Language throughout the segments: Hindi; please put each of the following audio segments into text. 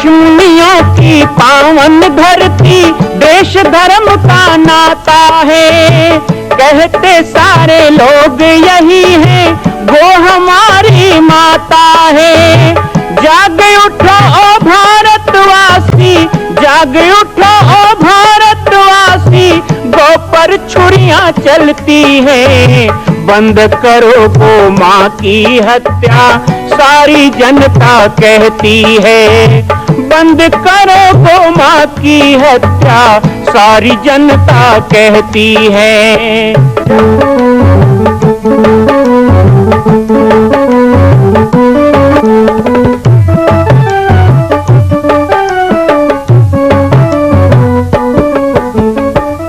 ऋषिमुनियों की पावन धरती, देश धर्म का नाता है। कहते सारे लोग यही है, वो हमारी माता है। जाग उठो ओ भारतवासी, जाग उठो ओ भारतवासी, गौ पर छुरियां चलती हैं। बंद करो गौ माँ की हत्या, सारी जनता कहती है। बंद करो गौ माँ की हत्या, सारी जनता कहती है।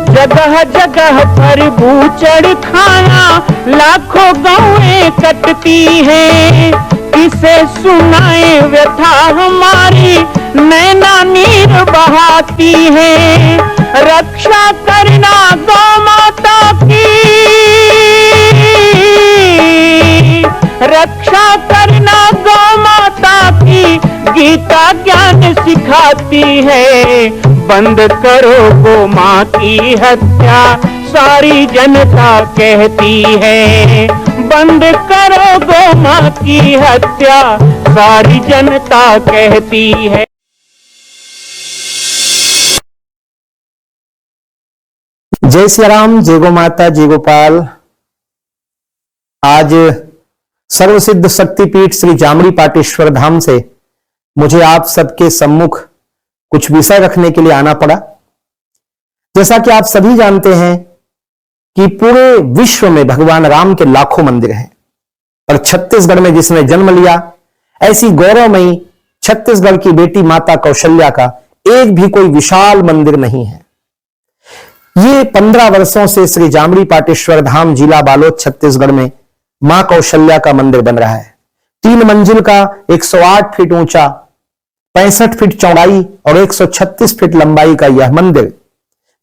जगह जगह पर बूचड़ खाना, लाखों गौएं कटती हैं। किसे सुनाए व्यथा हमारी, नैना नीर बहाती है। रक्षा करना गौ माता की, रक्षा करना गौ माता की, गीता ज्ञान सिखाती है। बंद करो गौ माँ की हत्या, सारी जनता कहती है। बंद करो गौ माँ की हत्या, सारी जनता कहती है। जय श्री राम, जय गो माता, जय गोपाल। आज सर्वसिद्ध शक्तिपीठ श्री जामड़ी पाटेश्वर धाम से मुझे आप सबके सम्मुख कुछ विषय रखने के लिए आना पड़ा। जैसा कि आप सभी जानते हैं कि पूरे विश्व में भगवान राम के लाखों मंदिर हैं, और छत्तीसगढ़ में जिसने जन्म लिया, ऐसी गौरवमयी छत्तीसगढ़ की बेटी माता कौशल्या का एक भी कोई विशाल मंदिर नहीं है। ये 15 वर्षों से श्री जामड़ी पाटेश्वर धाम, जिला बालोद, छत्तीसगढ़ में मां कौशल्या का मंदिर बन रहा है। 3 मंजिल का 108 फीट ऊंचा, 65 फीट चौड़ाई और 136 फीट लंबाई का यह मंदिर,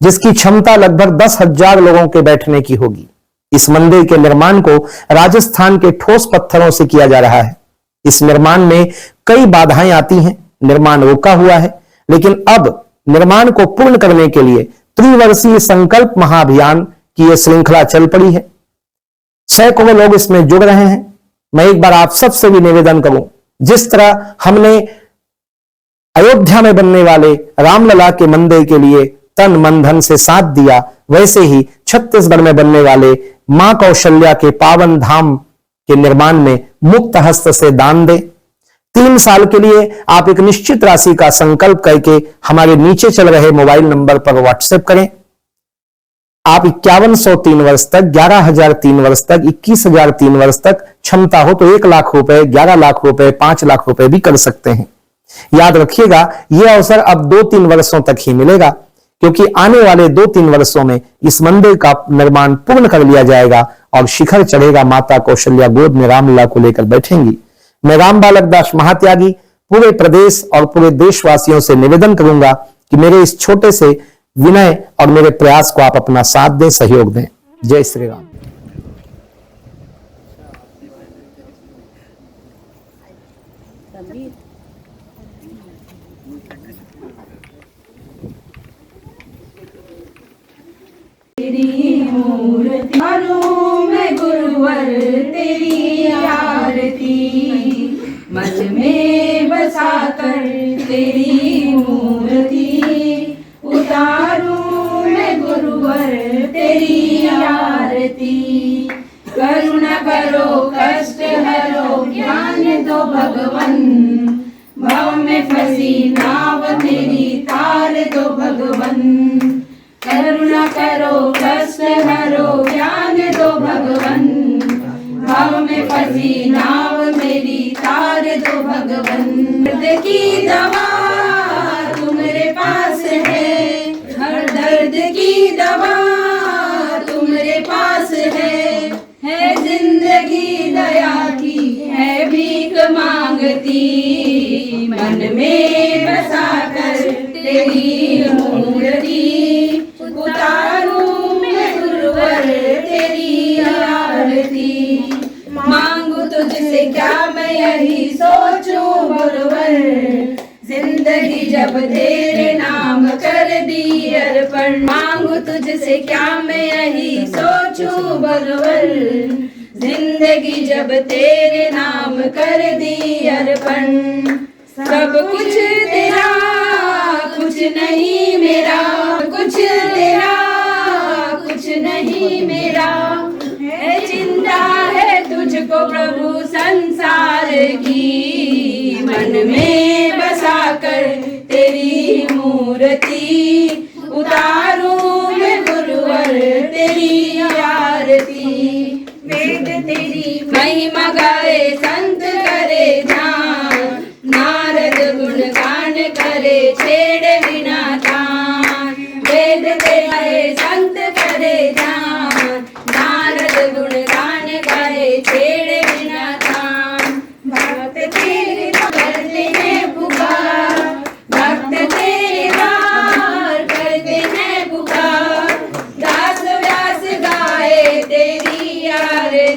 जिसकी क्षमता लगभग 10,000 लोगों के बैठने की होगी। इस मंदिर के निर्माण को राजस्थान के ठोस पत्थरों से किया जा रहा है। इस निर्माण में कई बाधाएं आती हैं, निर्माण रुका हुआ है, लेकिन अब निर्माण को पूर्ण करने के लिए त्रिवर्षीय संकल्प महाअभियान की यह श्रृंखला चल पड़ी है। सैकड़ों लोग इसमें जुड़ रहे हैं। मैं एक बार आप सबसे भी निवेदन करूं, जिस तरह हमने अयोध्या में बनने वाले रामलला के मंदिर के लिए तन मन धन से साथ दिया, वैसे ही छत्तीसगढ़ में बनने वाले मां कौशल्या के पावन धाम के निर्माण में मुक्त हस्त से दान दें। 3 साल के लिए आप एक निश्चित राशि का संकल्प करके हमारे नीचे चल रहे मोबाइल नंबर पर व्हाट्सएप करें। आप 5100 3 वर्ष तक, 11,000 3 वर्ष तक, 21,000 3 वर्ष तक, क्षमता हो तो 1 लाख रुपए, 11 लाख रुपए, 5 लाख रुपए भी कर सकते हैं। याद रखिएगा, यह अवसर अब 2-3 वर्षों तक ही मिलेगा, क्योंकि आने वाले 2-3 वर्षों में इस मंदिर का निर्माण पूर्ण कर लिया जाएगा और शिखर चढ़ेगा। माता कौशल्या गोद में रामलला को लेकर बैठेंगी। मैं राम बालक दास महात्यागी पूरे प्रदेश और पूरे देशवासियों से निवेदन करूंगा कि मेरे इस छोटे से विनय और मेरे प्रयास को आप अपना साथ दें, सहयोग दें। जय श्री राम। तेरी मूर्ति मैं गुरुवर तेरी आरती, मन में बसा कर तेरी मूर्ति उतारूं मैं गुरुवर तेरी आरती। करुणा करो कष्ट हरो ज्ञान दो भगवन, भव में फंसी नाव मेरी तार दो भगवन। करुणा करो कष्ट हरो ज्ञान दो भगवन, भाव में फंसी नाव मेरी तार दो भगवन। दर्द की दवा तुम्हारे पास है, हर दर्द की दवा तुम्हारे पास है जिंदगी दया की है भीख मांगती। मन में बसा कर तेरी मूर्ति उतारूं मैं गुरुवर तेरी आरती। मांगू तुझसे क्या मैं यही सोचूं गुरुवर, जिंदगी जब तेरे नाम कर दी अर्पण, मांगू तुझसे क्या मैं यही सोचूं भगवन। जिंदगी जब तेरे नाम कर दी अर्पण, सब कुछ तेरा कुछ नहीं मेरा, कुछ तेरा कुछ नहीं मेरा। है चिंता है तुझको प्रभु संसार की, मन में बसा कर तेरी मूर्ति, उतारूं मैं गुरुवर तेरी आरती। वेद तेरी महिमा गाए संत करे ध्यान, नारद गुणगान करे छेड़े बिना तान। वेद तेरे संत करे ध्यान, नारद गुणगान करे छेड़े बिना तान। भक्त तेरे करते हैं पुकार, भक्त तेरे द्वार करते हैं पुकार, दास व्यास गाए तेरी आरती।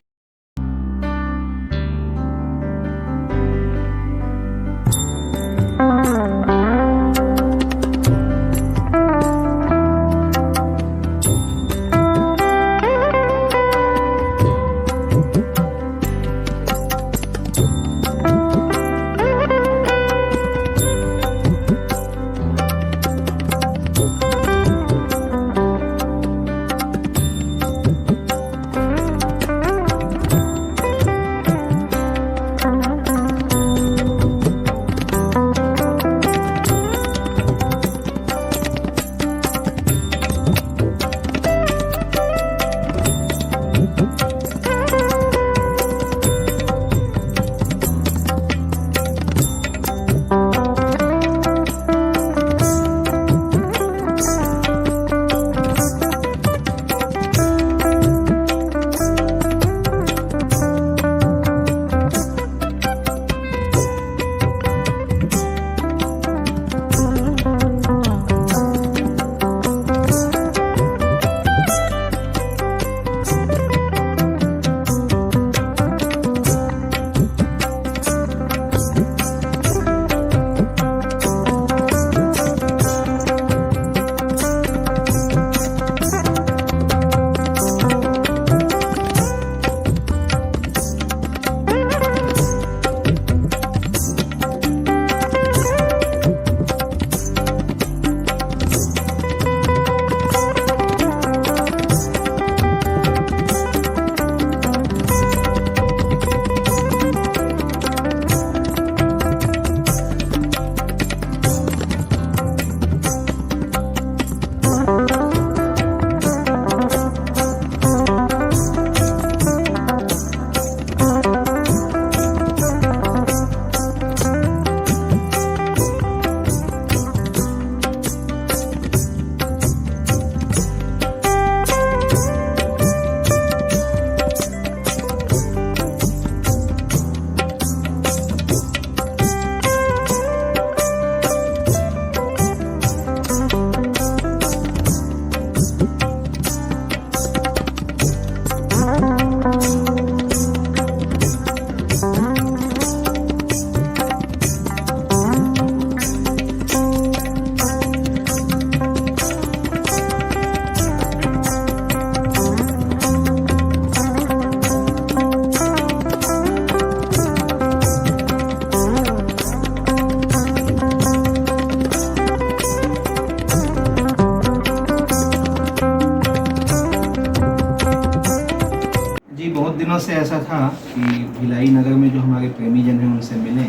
दिनों से ऐसा था कि भिलाई नगर में जो हमारे प्रेमी जन हैं उनसे मिले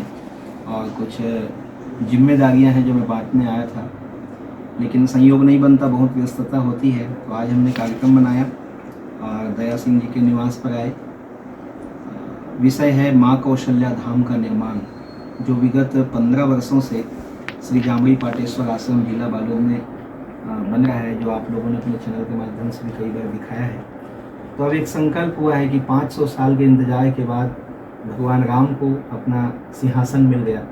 और कुछ जिम्मेदारियां हैं जो मैं बांटने आया था, लेकिन संयोग नहीं बनता, बहुत व्यस्तता होती है। तो आज हमने कार्यक्रम बनाया और दया सिंह जी के निवास पर आए। विषय है माँ कौशल्या धाम का निर्माण, जो विगत 15 वर्षों से श्री जामड़ी पाटेश्वर आश्रम जिला बालोद में बन रहा है, जो आप लोगों ने अपने चैनल के माध्यम से भी कई बार दिखाया है। तो अब एक संकल्प हुआ है कि 500 साल के इंतजार के बाद भगवान राम को अपना सिंहासन मिल गया,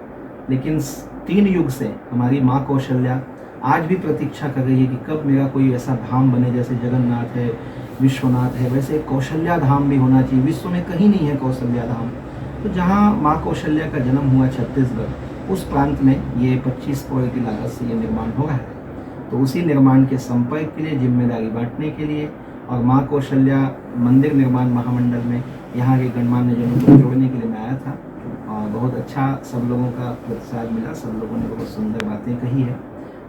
लेकिन 3 युग से हमारी माँ कौशल्या आज भी प्रतीक्षा कर रही है कि कब मेरा कोई ऐसा धाम बने, जैसे जगन्नाथ है, विश्वनाथ है, वैसे कौशल्या धाम भी होना चाहिए। विश्व में कहीं नहीं है कौशल्या धाम। तो जहाँ माँ कौशल्या का जन्म हुआ छत्तीसगढ़, उस प्रांत में ये 25 करोड़ की लागत से ये निर्माण हो रहा है। तो उसी निर्माण के संपर्क के लिए, जिम्मेदारी बांटने के लिए और माँ कौशल्या मंदिर निर्माण महामंडल में यहाँ के गणमान्य जनों को जोड़ने के लिए मैं आया था और बहुत अच्छा सब लोगों का प्रतिसाद मिला। सब लोगों ने बहुत सुंदर बातें कही है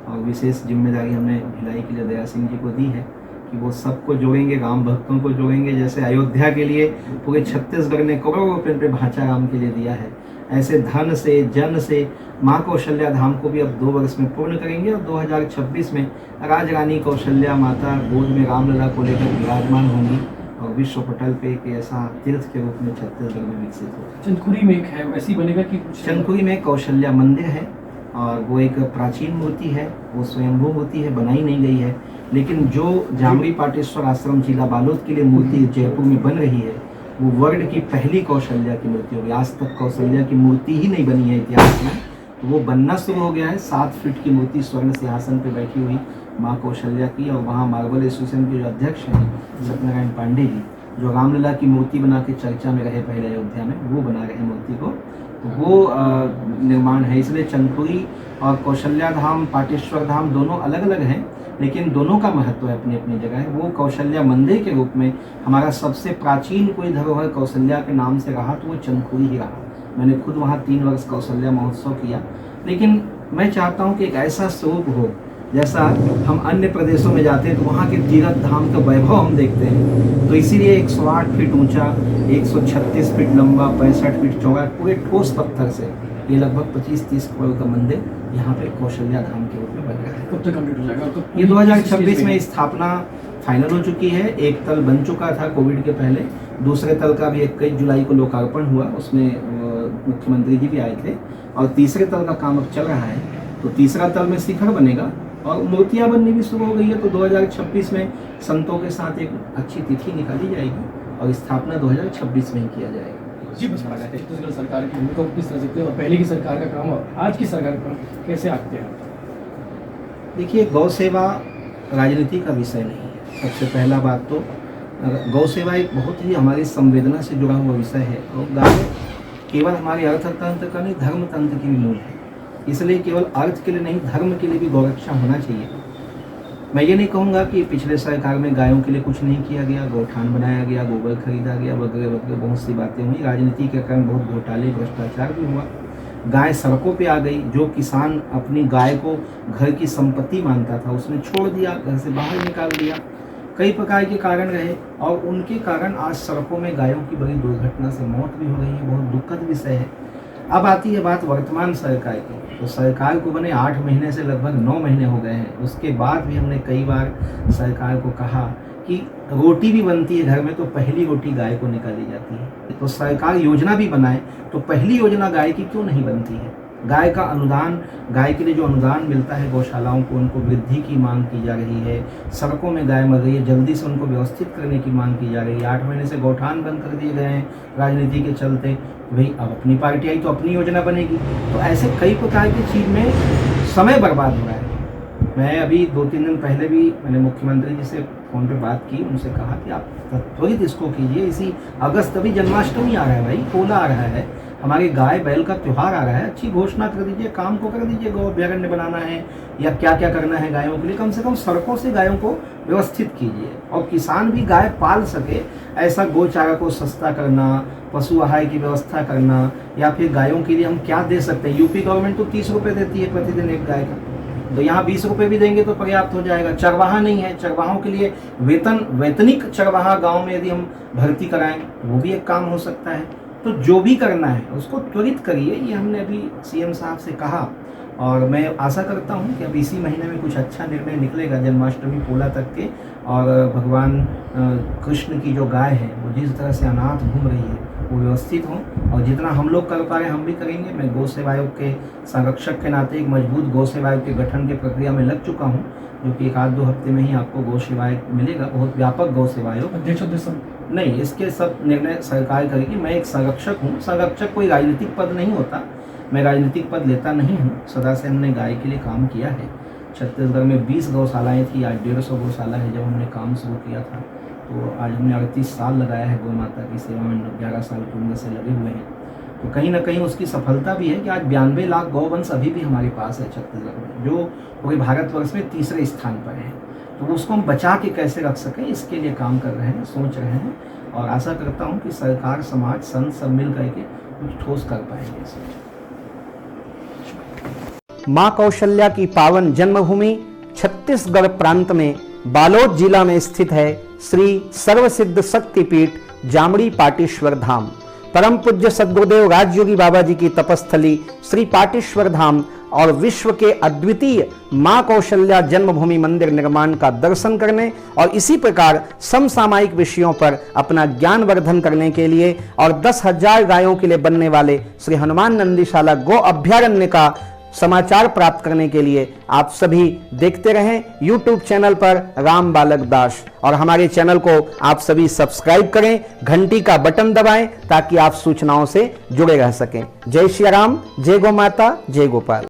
और विशेष जिम्मेदारी हमने भिलाई के लिए दया सिंह जी को दी है कि वो सबको जोड़ेंगे, राम भक्तों को जोड़ेंगे। जैसे अयोध्या के लिए पूरे छत्तीसगढ़ ने करोड़ों रुपये भांचा राम के लिए दिया है, ऐसे धन से जन से माँ कौशल्या धाम को भी अब 2 वर्ष में पूर्ण करेंगे और 2026 में राजरानी कौशल्या माता गोद में रामलला को लेकर विराजमान होंगी और विश्व पटल पे एक ऐसा तीर्थ के रूप में छत्तीसगढ़ में विकसित होगा। चंदखुरी में एक है, वैसी बनेगा कि कुछ? चंदखुरी में कौशल्या मंदिर है और वो एक प्राचीन मूर्ति है, वो स्वयंभू मूर्ति है, बनाई नहीं गई है। लेकिन जो जामड़ी पाटेश्वर आश्रम जिला बालोद के लिए मूर्ति जयपुर में बन रही है, वो वर्ल्ड की पहली कौशल्या की मूर्ति होगी। आज तक कौशल्या की मूर्ति ही नहीं बनी है इतिहास में, तो वो बनना शुरू हो गया है। 7 फीट की मूर्ति स्वर्ण सिंहासन पर बैठी हुई माँ कौशल्या की, और वहाँ मार्बल एसोसिएशन के जो अध्यक्ष हैं सत्यनारायण पांडे जी, जो रामलला की मूर्ति बना के चर्चा में रहे पहले अयोध्या में, वो बना रहे मूर्ति को। तो वो निर्माण है। इसलिए चंदखुरी और कौशल्या धाम, पाटेश्वर धाम दोनों अलग अलग हैं, लेकिन दोनों का महत्व है अपनी अपनी जगह है। वो कौशल्या मंदिर के रूप में हमारा सबसे प्राचीन कोई धरोहर कौशल्या के नाम से रहा तो वो चंदखुरी ही रहा। मैंने खुद वहाँ 3 वर्ष कौशल्या महोत्सव किया। लेकिन मैं चाहता हूँ कि एक ऐसा स्वरूप हो जैसा हम अन्य प्रदेशों में जाते हैं तो वहाँ के तीर्थ धाम का वैभव हम देखते हैं। तो इसीलिए 108 फीट ऊंचा, 136 फीट लंबा, 65 फीट चौड़ा, पूरे ठोस पत्थर से ये लगभग 25-30 करोड़ का मंदिर यहाँ पे कौशल्या धाम के रूप में बन रहा है। कब तक कंप्लीट हो जाएगा? ये 2026 में स्थापना फाइनल हो चुकी है। एक तल बन चुका था कोविड के पहले, दूसरे तल का भी 21 जुलाई को लोकार्पण हुआ, उसमें मुख्यमंत्री जी भी आए थे, और तीसरे तल का काम अब चल रहा है। तो तीसरा तल में शिखर बनेगा और मूर्तियाँ बननी भी शुरू हो गई है। तो 2026 में संतों के साथ एक अच्छी तिथि निकाली जाएगी और स्थापना 2026 में ही किया जाएगा। जी, बस छत्तीसगढ़ सरकार की भूमिका को किस तरह से और पहले की सरकार का काम और आज की सरकार का काम कैसे आते हैं? देखिए, गौ सेवा राजनीति का विषय नहीं है। सबसे पहला बात तो गौ सेवा एक बहुत ही हमारी संवेदना से जुड़ा हुआ विषय है और गाय केवल हमारे अर्थतंत्र का नहीं, धर्म तंत्र की भी मूल है। इसलिए केवल अर्थ के लिए नहीं, धर्म के लिए भी गौरक्षा होना चाहिए। मैं ये नहीं कहूँगा कि पिछले सरकार में गायों के लिए कुछ नहीं किया गया, गौठान बनाया गया, गोबर खरीदा गया, वगैरह वगैरह बहुत सी बातें हुई। राजनीति के कारण बहुत घोटाले, भ्रष्टाचार भी हुआ। गाय सड़कों पे आ गई। जो किसान अपनी गाय को घर की संपत्ति मानता था उसने छोड़ दिया, घर से बाहर निकाल दिया। कई प्रकार के कारण रहे और उनके कारण आज सड़कों में गायों की बड़ी दुर्घटना से मौत भी हो रही है। बहुत दुखद विषय है। अब आती है बात वर्तमान सरकार की। तो सरकार को बने 8 महीने से लगभग 9 महीने हो गए हैं। उसके बाद भी हमने कई बार सरकार को कहा कि रोटी भी बनती है घर में तो पहली रोटी गाय को निकाली जाती है। तो सरकार योजना भी बनाए तो पहली योजना गाय की क्यों नहीं बनती है? गाय का अनुदान, गाय के लिए जो अनुदान मिलता है गौशालाओं को, उनको वृद्धि की मांग की जा रही है। सड़कों में गाय मर रही है, जल्दी से उनको व्यवस्थित करने की मांग की जा रही है। 8 महीने से गौठान बंद कर दिए गए हैं राजनीति के चलते। भाई अब अपनी पार्टी आई तो अपनी योजना बनेगी। तो ऐसे कई प्रकार की चीज़ में समय बर्बाद हो रहा है। मैं अभी 2-3 दिन पहले भी मैंने मुख्यमंत्री जी से फ़ोन पे बात की, उनसे कहा कि आप त्वरित इसको कीजिए। इसी अगस्त अभी जन्माष्टमी आ रहा है भाई, पोला आ रहा है, हमारे गाय बैल का त्यौहार आ रहा है। अच्छी घोषणा कर दीजिए, काम को कर दीजिए। गौ अभ्यारण्य बनाना है या क्या क्या करना है गायों के लिए, कम से कम सड़कों से गायों को व्यवस्थित कीजिए और किसान भी गाय पाल सके ऐसा गौ चारा को सस्ता करना, पशु आहार की व्यवस्था करना, या फिर गायों के लिए हम क्या दे सकते हैं। यूपी गवर्नमेंट तो 30 रुपये देती है प्रतिदिन एक गाय का, तो यहाँ 20 रुपये भी देंगे तो पर्याप्त हो जाएगा। चरवाहा नहीं है, चरवाहों के लिए वैतनिक चरवाहा गाँव में यदि हम भर्ती कराएं वो भी एक काम हो सकता है। तो जो भी करना है उसको त्वरित करिए, ये हमने अभी सीएम साहब से कहा और मैं आशा करता हूँ कि अब इसी महीने में कुछ अच्छा निर्णय निकलेगा जन्माष्टमी पोला तक के। और भगवान कृष्ण की जो गाय है वो जिस तरह से अनाथ घूम रही है वो व्यवस्थित हो और जितना हम लोग कर पा रहे हैं हम भी करेंगे। मैं गौ सेवा आयोग के संरक्षक के नाते एक मजबूत गौ सेवा आयोग के गठन की प्रक्रिया में लग चुका हूँ, जो कि 1-2 हफ्ते में ही आपको गौ सेवा आयोग मिलेगा। बहुत व्यापक गौ सेवा आयोग। अध्यक्ष नहीं, इसके सब निर्णय सरकार करेगी। मैं एक संरक्षक हूँ। संरक्षक कोई राजनीतिक पद नहीं होता, मैं राजनीतिक पद लेता नहीं हूँ। सदा से हमने गाय के लिए काम किया है। छत्तीसगढ़ में 20 गौशालाएँ थी, आज 150 गौशाला है। जब हमने काम शुरू किया था तो आज हमने 38 साल लगाया है गौ माता की सेवा में, 11 साल की उम्र से लगे हुए हैं। तो कहीं ना कहीं उसकी सफलता भी है कि आज 92 लाख गौवंश अभी भी हमारे पास है छत्तीसगढ़ में, जो पूरे भारतवर्ष में तीसरे स्थान पर है। तो उसको हम बचा के कैसे रख सकें, इसके लिए काम कर रहे हैं, सोच रहे हैं, और आशा करता हूं कि सरकार, समाज, संत सब मिल करके कुछ ठोस कर पाएंगे इसे। मां कौशल्या की पावन जन्मभूमि छत्तीसगढ़ प्रांत में बालोद जिला में स्थित है श्री सर्वसिद्ध शक्तिपीठ जामड़ी पाटेश्वर धाम। परम पूज्य सद्गुरुदेव राजयोगी बाबा जी की तपस्थली श्री पाटेश्वर धाम और विश्व के अद्वितीय मां कौशल्या जन्मभूमि मंदिर निर्माण का दर्शन करने और इसी प्रकार समसामयिक विषयों पर अपना ज्ञान वर्धन करने के लिए और 10,000 गायों के लिए बनने वाले श्री हनुमान नंदीशाला गो अभ्यारण्य का समाचार प्राप्त करने के लिए आप सभी देखते रहें YouTube चैनल पर राम बालक दास, और हमारे चैनल को आप सभी सब्सक्राइब करें, घंटी का बटन दबाएं ताकि आप सूचनाओं से जुड़े रह सकें। जय श्री राम, जय गौ माता, जय गोपाल।